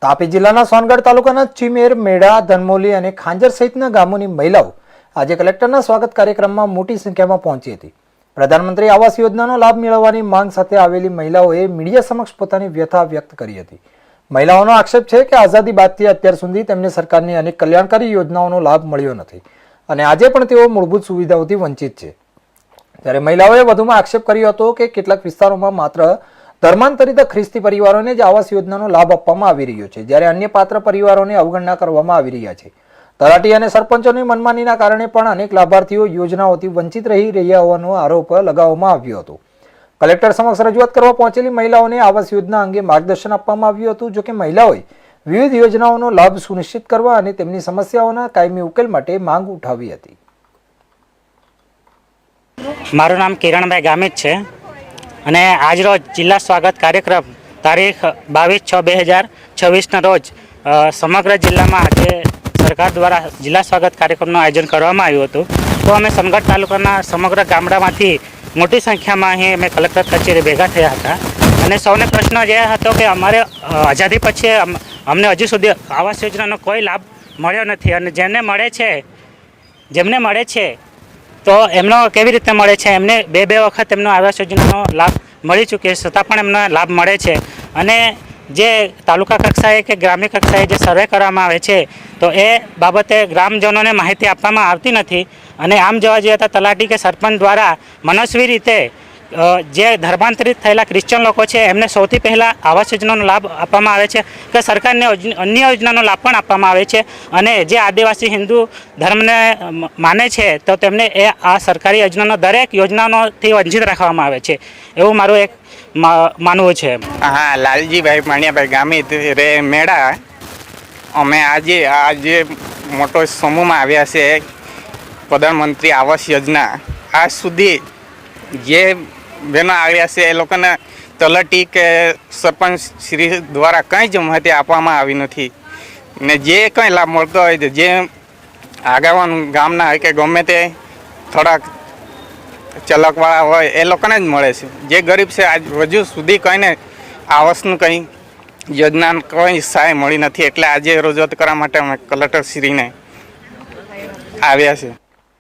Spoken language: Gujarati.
તાપી જિલ્લાના સોનગઢ તાલુકાના ચીમેર, મેડા, ધનમોલી અને ખાંજર સહિતના ગામોની મહિલાઓ આજે કલેક્ટરના સ્વાગત કાર્યક્રમમાં મોટી સંખ્યામાં પહોંચી હતી। પ્રધાનમંત્રી આવાસ યોજનાનો લાભ મેળવવાની માંગ સાથે આવેલી મહિલાઓએ મીડિયા સમક્ષ પોતાની વ્યથા વ્યક્ત કરી હતી। મહિલાઓનો આક્ષેપ છે કે આઝાદી બાદથી અત્યાર સુધી તેમને સરકારની અનેક કલ્યાણકારી યોજનાઓનો લાભ મળ્યો નથી અને આજે પણ તેઓ મૂળભૂત સુવિધાઓથી વંચિત છે। ત્યારે મહિલાઓએ વધુમાં આક્ષેપ કર્યો હતો કે કેટલાક વિસ્તારોમાં માત્ર ધર્માંતરિત ખ્રિસ્તી પરિવારોને જ આવાસ યોજનાનો લાભ આપવામાં આવી રહ્યો છે, જ્યારે અન્ય પાત્ર પરિવારોને અવગણના કરવામાં આવી રહ્યા છે। તલાટી અને સરપંચોની મનમાનીના કારણે પણ અનેક લાભાર્થીઓ યોજનાઓથી વંચિત રહી રહ્યા હોવાનો આરોપ લગાવવામાં આવ્યો હતો। કલેક્ટર સમક્ષ રજૂઆત કરવા પહોંચેલી મહિલાઓને આવાસ યોજના અંગે માર્ગદર્શન આપવામાં આવ્યું હતું। જોકે મહિલાઓએ વિવિધ યોજનાઓનો લાભ સુનિશ્ચિત કરવા અને તેમની સમસ્યાઓના કાયમી ઉકેલ માટે માંગ ઉઠાવી હતી। મારું નામ કિરણભાઈ ગામિત છે અને આજરોજ જિલ્લા સ્વાગત કાર્યક્રમ તારીખ 22/6/2026ના રોજ સમગ્ર જિલ્લામાં આજે સરકાર દ્વારા જિલ્લા સ્વાગત કાર્યક્રમનું આયોજન કરવામાં આવ્યું હતું। તો અમે સોનગઢ તાલુકાના સમગ્ર ગામડામાંથી મોટી સંખ્યામાં અહીં અમે કલેક્ટર કચેરી ભેગા થયા હતા અને સૌને પ્રશ્ન એ હતો કે અમારે આઝાદી પછી અમને હજુ સુધી આવાસ યોજનાનો કોઈ લાભ મળ્યો નથી અને જેમને મળે છે તો એમનો કેવી રીતે મળે છે? એમને બે વખત એમનો આવાસ યોજનાનો લાભ મળી ચૂક્યો છે, છતાં પણ એમનો લાભ મળે છે અને જે તાલુકા કક્ષાએ કે ગ્રામ્ય કક્ષાએ જે સર્વે કરવામાં આવે છે તો એ બાબતે ગ્રામજનોને માહિતી આપવામાં આવતી નથી અને આમ જોવા જઈએ તો તલાટી કે સરપંચ દ્વારા મનસ્વી રીતે જે ધર્માંતરિત થયેલા ક્રિશ્ચન લોકો છે એમને સૌથી પહેલાં આવાસ યોજનાનો લાભ આપવામાં આવે છે કે સરકારને અન્ય યોજનાનો લાભ પણ આપવામાં આવે છે અને જે આદિવાસી હિન્દુ ધર્મને માને છે તો તેમને આ સરકારી યોજનાનો દરેક યોજનાઓથી વંચિત રાખવામાં આવે છે એવું મારું એક માનવું છે। હા, લાલજીભાઈ માણિયાભાઈ ગામિત રે મેળા અમે આજે મોટો સમૂહમાં આવ્યા છે। પ્રધાનમંત્રી આવાસ યોજના આજ સુધી જે બહેનો આવ્યા છે એ લોકોને તલાટી કે સરપંચ શ્રી દ્વારા કંઈ જ માહિતી આપવામાં આવી નથી ને જે કંઈ લાભ મળતો હોય જે આગેવાન ગામના હોય કે ગમે તે થોડાક ચલકવાળા હોય એ લોકોને જ મળે છે। જે ગરીબ છે આજ હજુ સુધી કંઈને આવાસનું કંઈ યોજના કોઈ સહાય મળી નથી, એટલે આજે રજૂઆત કરવા માટે અમે કલેક્ટરશ્રીને આવ્યા છે।